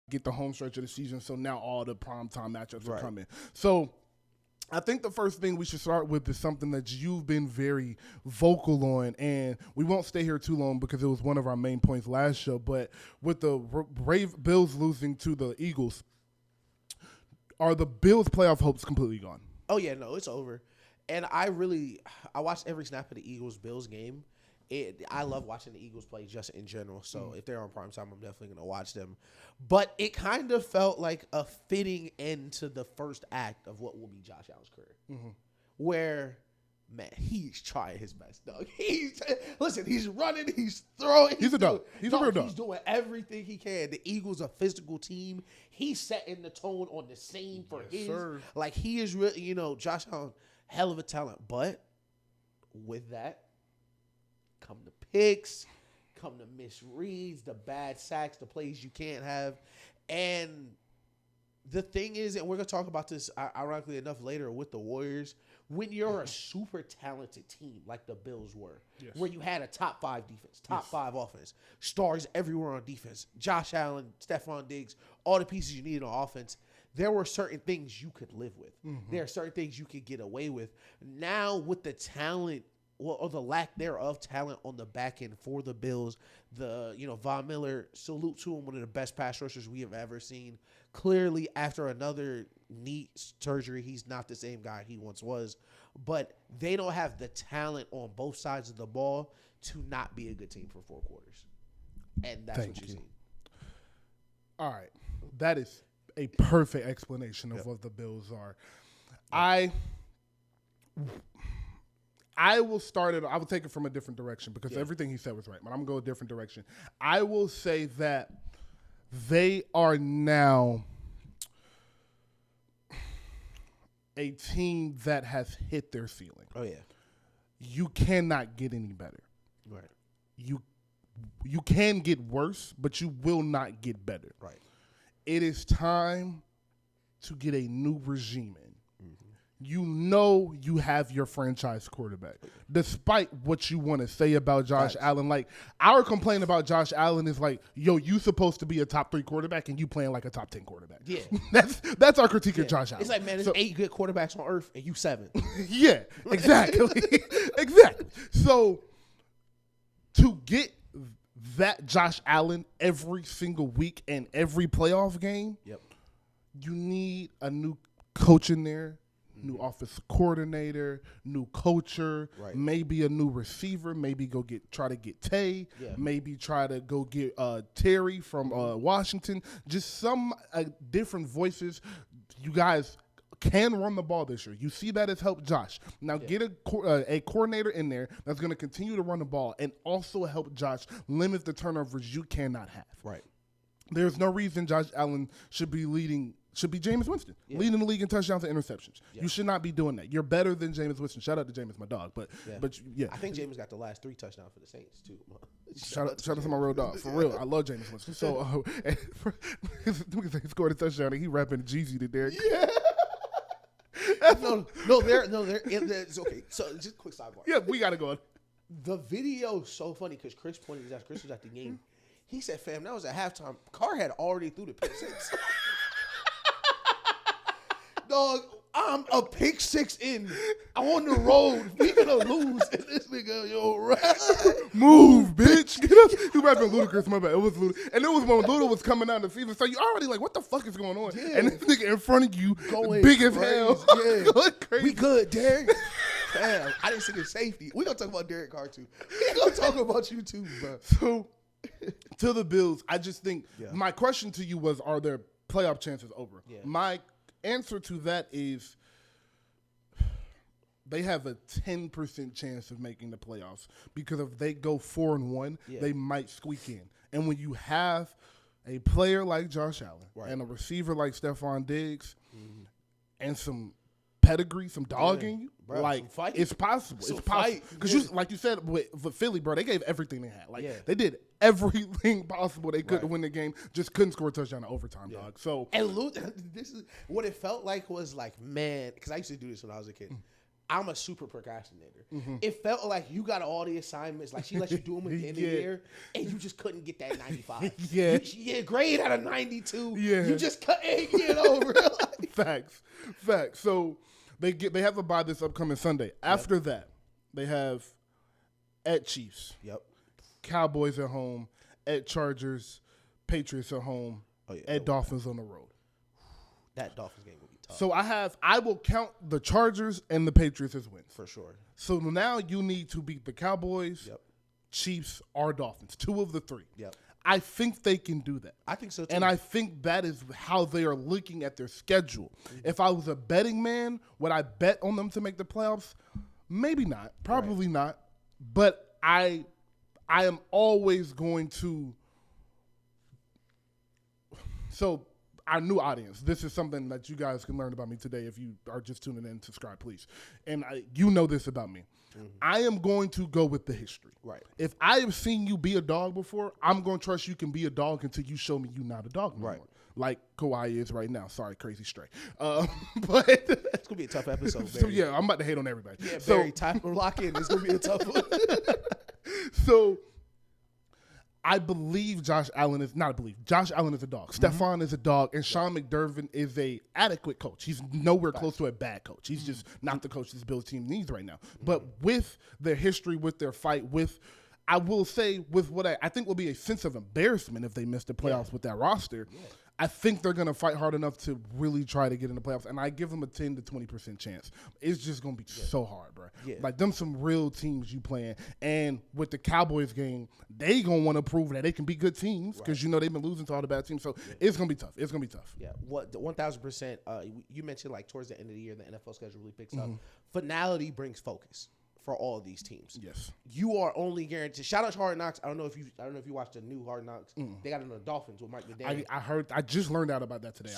get the home stretch of the season, so now all the primetime matchups are coming. So I think the first thing we should start with is something that you've been very vocal on, and we won't stay here too long because it was one of our main points last show, but with the Bills losing to the Eagles, are the Bills' playoff hopes completely gone? Oh, yeah, no, it's over. And I watched every snap of the Eagles-Bills game. I love watching the Eagles play just in general. So if they're on primetime, I'm definitely going to watch them. But it kind of felt like a fitting end to the first act of what will be Josh Allen's career. Where, man, he's trying his best, dog. He's running, he's throwing. He's a dog. He's a real dog. He's doing everything he can. The Eagles are a physical team. He's setting the tone on the same for his. Sir. Like, he is really, Josh Allen, hell of a talent. But with that, come the picks, come the misreads, the bad sacks, the plays you can't have. And the thing is, and we're going to talk about this, ironically enough, later with the Warriors, when you're a super talented team like the Bills were, where you had a top 5 defense, top 5 offense, stars everywhere on defense, Josh Allen, Stephon Diggs, all the pieces you needed on offense, there were certain things you could live with. There are certain things you could get away with. Now with the talent, or the lack thereof talent on the back end for the Bills, Von Miller, salute to him, one of the best pass rushers we have ever seen. Clearly, after another knee surgery, he's not the same guy he once was. But they don't have the talent on both sides of the ball to not be a good team for 4 quarters. And that's what you're seeing. All right. That is a perfect explanation of what the Bills are. I will start it. I will take it from a different direction because everything he said was right, but I'm going to go a different direction. I will say that they are now a team that has hit their ceiling. Oh, yeah. You cannot get any better. Right. You can get worse, but you will not get better. Right. It is time to get a new regime in. You have your franchise quarterback. Despite what you want to say about Josh Allen, like our complaint about Josh Allen is like, yo, you supposed to be a top 3 quarterback and you playing like a top 10 quarterback. Yeah. That's our critique of Josh Allen. It's like, man, there's 8 good quarterbacks on earth and you 7. Yeah, exactly. Exactly. So to get that Josh Allen every single week and every playoff game, you need a new coach in there. New offensive coordinator, new coacher, maybe a new receiver, maybe try to get Tay, maybe try to go get Terry from Washington. Just some different voices. You guys can run the ball this year. You see that has helped Josh. Now get a coordinator in there that's going to continue to run the ball and also help Josh limit the turnovers you cannot have. Right. There's no reason Josh Allen should be Jameis Winston, leading the league in touchdowns and interceptions. You should not be doing that. You're better than Jameis Winston. Shout out to Jameis, my dog. But I think Jameis got the last 3 touchdowns for the Saints too. Shout out to my real dog. For real, I love Jameis Winston. So he scored a touchdown and he rapping Jeezy to Derek. Yeah. It's okay. So just quick sidebar. Yeah, we gotta go on. The video is so funny because Chris pointed this out. Chris was at the game. He said, "Fam, that was at halftime. Carr had already threw the pick 6." Dog, I'm a pick 6 in on the road. We gonna lose. And this nigga, move, bitch. Get up. You rapping Ludacris, my bad. It was Ludacris. And it was when Luda was coming out the season. So you already like, what the fuck is going on? Yeah. And this nigga in front of you, going big as crazy. hell. Yeah. Going crazy. We good, Derek. Damn, I didn't see the safety. We gonna talk about Derek Carr too. We gonna talk about you too, bro. So to the Bills, I just think my question to you was, are their playoff chances over? Yeah. My answer to that is they have a 10% chance of making the playoffs because if they go 4-1, they might squeak in. And when you have a player like Josh Allen and a receiver like Stephon Diggs and some pedigree, some dog in you, bro, like it's possible. It's possible because like you said with Philly, bro, they gave everything they had. Like they did everything possible they could to win the game, just couldn't score a touchdown in overtime, dog. So and this is what it felt like was like, man, because I used to do this when I was a kid. I'm a super procrastinator. It felt like you got all the assignments, like she let you do them at the end of the year, and you just couldn't get that 95. Yeah, grade out of 92. Yeah, you just couldn't get over it. Facts. So they have to buy this upcoming Sunday. After that, they have at Chiefs. Yep. Cowboys at home. At Chargers. Patriots at home. At Dolphins on the road. That Dolphins game will be tough. So I will count the Chargers and the Patriots as wins. For sure. So now you need to beat the Cowboys, Chiefs, or Dolphins. 2 of the 3. Yep. I think they can do that. I think so too. And I think that is how they are looking at their schedule. If I was a betting man, would I bet on them to make the playoffs? Maybe not. Probably not. But I am always going to. So, our new audience, this is something that you guys can learn about me today. If you are just tuning in, subscribe, please. And you know this about me. I am going to go with the history. Right. If I have seen you be a dog before, I'm going to trust you can be a dog until you show me you're not a dog anymore. Right. Like Kawhi is right now. Sorry, crazy stray. But it's going to be a tough episode, Barry. So, yeah, I'm about to hate on everybody. Yeah, Barry, time for lock in. It's going to be a tough one. So, I believe Josh Allen is a dog. Stephon is a dog, and Sean McDermott is a adequate coach. He's nowhere close to a bad coach. He's just not the coach this Bills team needs right now. But with their history, with their fight, I will say, with what I think will be a sense of embarrassment if they miss the playoffs with that roster, I think they're going to fight hard enough to really try to get in the playoffs, and I give them a 10 to 20% chance. It's just going to be so hard, bro. Yeah. Like, them some real teams you playing. And with the Cowboys game, they going to want to prove that they can be good teams because, you know, they've been losing to all the bad teams. So it's going to be tough. It's going to be tough. Yeah, 1,000%. You mentioned, like, towards the end of the year, the NFL schedule really picks up. Finality brings focus for all of these teams. Yes. You are only guaranteed. Shout out to Hard Knocks. I don't know if you watched the new Hard Knocks. They got it on the Dolphins with Mike Mcdermott. I just learned out about that today.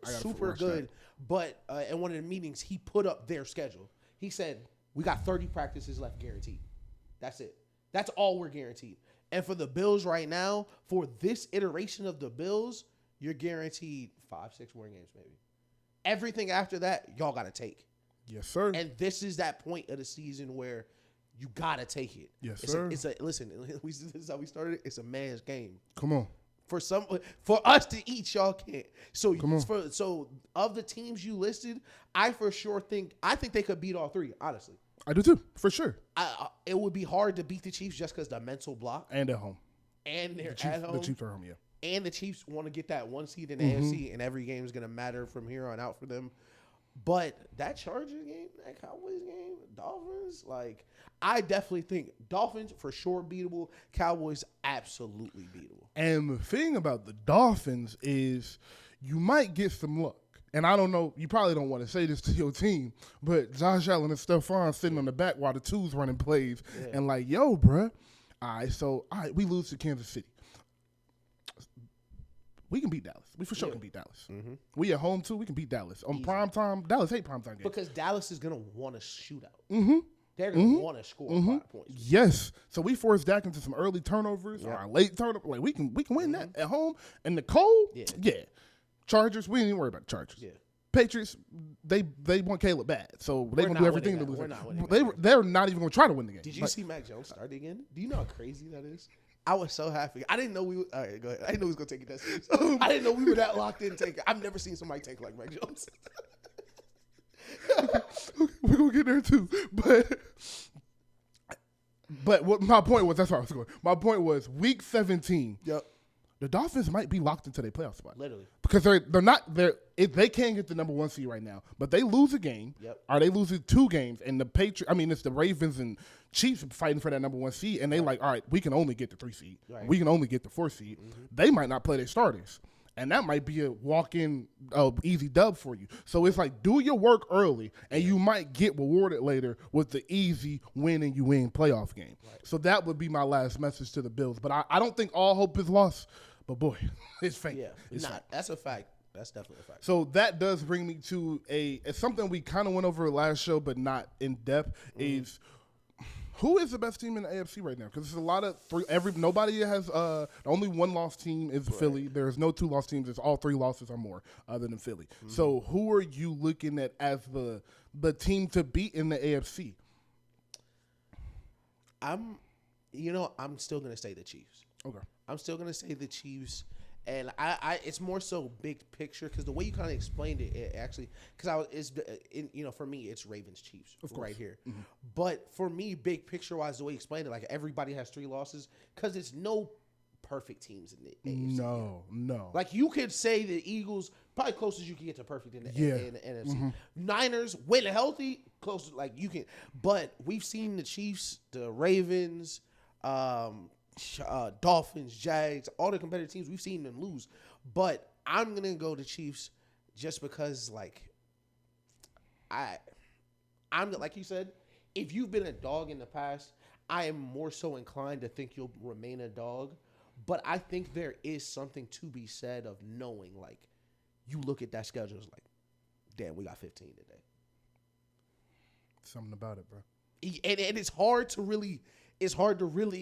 Super good. But in one of the meetings, he put up their schedule. He said, we got 30 practices left guaranteed. That's it. That's all we're guaranteed. And for the Bills right now, for this iteration of the Bills, you're guaranteed 5-6 more games maybe. Everything after that, y'all got to take. Yes, sir. And this is that point of the season where you gotta take it. Yes, sir. Listen. This is how we started. It's a man's game. Come on. For us to eat, y'all can't. So of the teams you listed, I think they could beat all 3. Honestly, I do too, for sure. It would be hard to beat the Chiefs just because the mental block and at home, and they're at home. The Chiefs are home, yeah. And the Chiefs want to get that 1 seed in the AFC, and every game is gonna matter from here on out for them. But that Chargers game, that Cowboys game, Dolphins, like, I definitely think Dolphins for sure beatable, Cowboys absolutely beatable. And the thing about the Dolphins is you might get some luck. And I don't know, you probably don't want to say this to your team, but Josh Allen and Stephon sitting on the back while the two's running plays and like, yo, bruh, all right, we lose to Kansas City. We can beat Dallas. We for sure can beat Dallas. We at home, too. We can beat Dallas. On primetime, Dallas hate primetime games. Because Dallas is going to want a shootout. They're going to want to score 5 points. Yes. So we forced Dak into some early turnovers or late turnovers. Like, we can win that at home. And the cold, Chargers, we ain't even worry about the Chargers. Yeah. Patriots, they want Caleb bad. So they're going to do everything to lose. They're not even going to try to win the game. Did you see Mac Jones start again? Do you know how crazy that is? I was so happy. I didn't know we. All right, go ahead. I didn't know we was gonna take it that serious. I didn't know we were that locked in. I've never seen somebody take like Mac Jones. We're gonna get there too, but what my point was. That's where I was going. My point was week 17. Yep. The Dolphins might be locked into their playoff spot. Literally. Because they can't get the number 1 seed right now. But they lose a game. Yep. Or they lose 2 games. And it's the Ravens and Chiefs fighting for that number 1 seed. And they like, all right, we can only get the 3 seed. Right. We can only get the 4 seed. They might not play their starters. And that might be a walk-in easy dub for you. So it's like, do your work early, and you might get rewarded later with the easy win and you win playoff game. Right. So that would be my last message to the Bills. But I don't think all hope is lost. But boy, it's fake. Yeah, that's a fact. That's definitely a fact. So that does bring me to it's something we kind of went over last show, but not in depth. Is Who is the best team in the AFC right now? Because there's a lot of nobody has only one lost team is Philly. There's no 2 lost teams. It's all 3 losses or more other than Philly. Mm-hmm. So who are you looking at as the team to beat in the AFC? I'm still gonna say the Chiefs. Okay. I'm still gonna say the Chiefs. And it's more so big picture because the way you kind of explained it actually, for me, it's Ravens Chiefs right here. Mm-hmm. But for me, big picture wise, the way you explained it, like everybody has 3 losses because it's no perfect teams in the AFC. No. Like you could say the Eagles probably closest you can get to perfect in the NFC. Mm-hmm. Niners win healthy, close like you can. But we've seen the Chiefs, the Ravens, Dolphins, Jags, all the competitive teams, we've seen them lose. But I'm going to go to Chiefs just because, like, I'm like you said, if you've been a dog in the past, I am more so inclined to think you'll remain a dog. But I think there is something to be said of knowing, like, you look at that schedule, it's like, damn, we got 15 today. Something about it, bro. And it's hard to really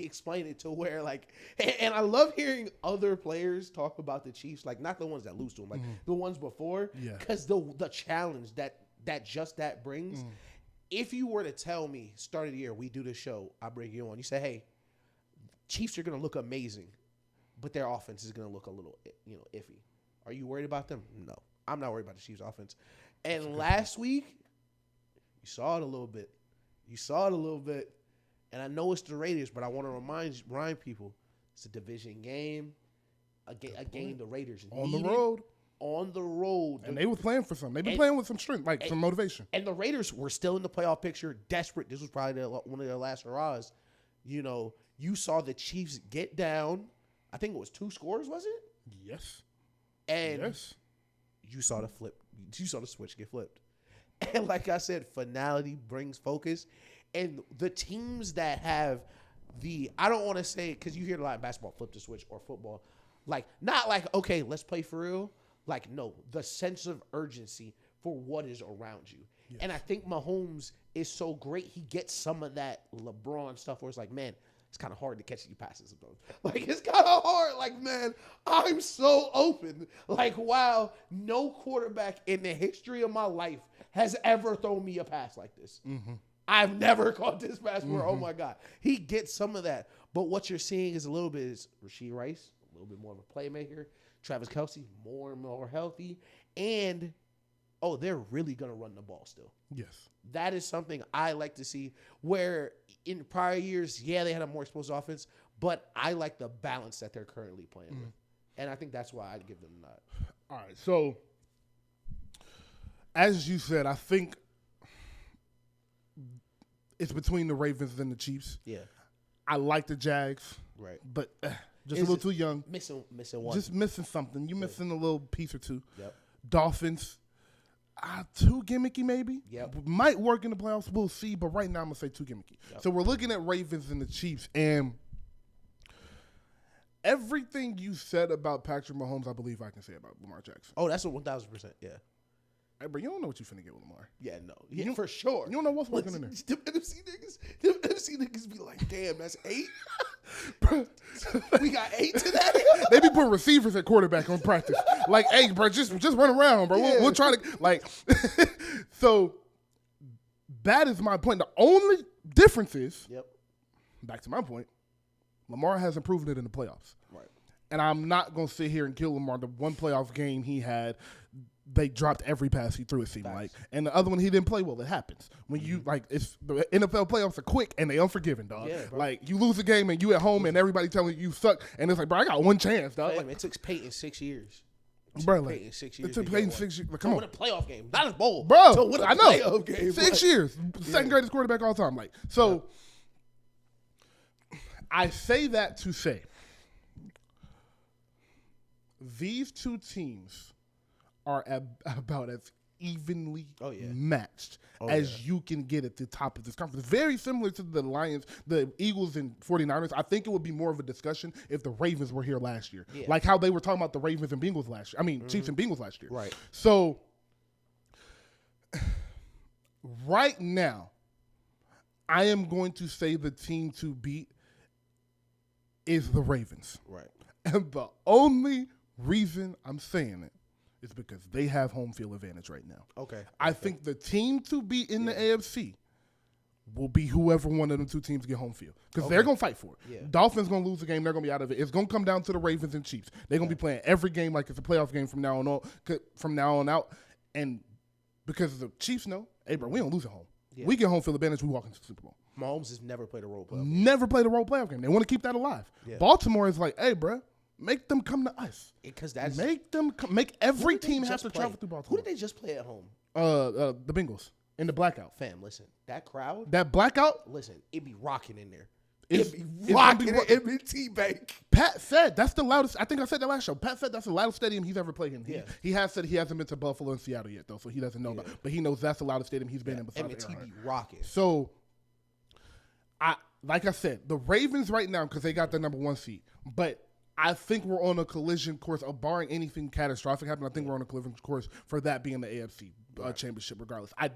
explain it to where, like, and I love hearing other players talk about the Chiefs, like, not the ones that lose to them, like the ones before, because the challenge that brings. If you were to tell me, start of the year, we do the show, I bring you on, you say, hey, Chiefs are going to look amazing, but their offense is going to look a little, iffy. Are you worried about them? No. I'm not worried about the Chiefs' offense. And last week, you saw it a little bit. And I know it's the Raiders, but I want to remind people it's a division game, a game the Raiders on the road. On the road. And they were playing for something. They've been playing with some strength, some motivation. And the Raiders were still in the playoff picture, desperate. This was probably one of their last hurrahs. You saw the Chiefs get down. I think it was 2 scores, was it? Yes. And you saw the flip. You saw the switch get flipped. And like I said, finality brings focus. And the teams that have I don't want to say, because you hear a lot of basketball, flip the switch, or football. Like, not like, okay, let's play for real. Like, no, the sense of urgency for what is around you. Yes. And I think Mahomes is so great. He gets some of that LeBron stuff where it's like, man, it's kind of hard to catch these passes. Like, it's kind of hard. Like, man, I'm so open. Like, wow, no quarterback in the history of my life has ever thrown me a pass like this. Mm-hmm. I've never caught this pass where, oh, my God. He gets some of that. But what you're seeing is a little bit is Rashee Rice, a little bit more of a playmaker. Travis Kelce, more and more healthy. And, they're really going to run the ball still. Yes. That is something I like to see where in prior years, they had a more explosive offense, but I like the balance that they're currently playing with. And I think that's why I'd give them a nod. All right. So, as you said, I think it's between the Ravens and the Chiefs. Yeah. I like the Jags. Right. But just a little too young. Missing one. Just missing something. You're missing a little piece or two. Yep. Dolphins. Too gimmicky, maybe. Yep. Might work in the playoffs. We'll see. But right now, I'm going to say too gimmicky. Yep. So we're looking at Ravens and the Chiefs. And everything you said about Patrick Mahomes, I believe I can say about Lamar Jackson. Oh, that's a 1,000%. Yeah. Hey, bro, you don't know what you're finna get with Lamar. Yeah, no. Yeah, for sure. You don't know what's working in there. Them NFC niggas be like, damn, that's 8? We got 8 today? They be putting receivers at quarterback on practice. Like, hey, bro, just run around, bro. Yeah. We'll try to, like. So, that is my point. The only difference is, back to my point, Lamar hasn't proven it in the playoffs. Right. And I'm not going to sit here and kill Lamar. The one playoff game he had, they dropped every pass he threw, it seemed like. And the other one, he didn't play well. It happens. When you, it's the NFL playoffs are quick and they unforgiving, dog. Yeah, like, you lose a game and you at home and everybody telling you suck. And it's like, bro, I got one chance, dog. Hey, man, it took Peyton 6 years. It took Peyton 6 years. Come on. To win a playoff game. Not a bowl. Bro, to win a I know. Playoff game. 6 years. Second greatest quarterback all time. Like, so, I say that to say, these two teams are about as evenly matched as you can get at the top of this conference. Very similar to the Lions, the Eagles, and 49ers. I think it would be more of a discussion if the Ravens were here last year. Yeah. Like how they were talking about the Ravens and Bengals last year. I mean, Chiefs and Bengals last year. Right. So, right now, I am going to say the team to beat is the Ravens. Right. And the only reason I'm saying it is because they have home field advantage right now. Okay. I think the team to beat in the AFC will be whoever one of them two teams get home field. Because they're going to fight for it. Yeah. Dolphins going to lose the game. They're going to be out of it. It's going to come down to the Ravens and Chiefs. They're going to be playing every game like it's a playoff game from now on out. And because the Chiefs know, hey, bro, we don't lose at home. Yeah. We get home field advantage, we walk into the Super Bowl. Mahomes has never played a role playoff game. Never played a role playoff game. They want to keep that alive. Yeah. Baltimore is like, hey, bro, make them come to us. Because that's make every team have to travel through Baltimore. Who did they just play at home? The Bengals in the blackout. Fam, listen, that crowd. That blackout. Listen, it be rocking in there. It be rocking in M&T Bank. Pat said that's the loudest. I think I said that last show. Pat said that's the loudest stadium he's ever played in. He has said he hasn't been to Buffalo and Seattle yet, though, so he doesn't know about it. But he knows that's the loudest stadium he's been in besides M&T be rocking. So, like I said, the Ravens right now, because they got the number 1 seed, but I think we're on a collision course barring anything catastrophic happening. I think we're on a collision course for that being the AFC championship regardless. I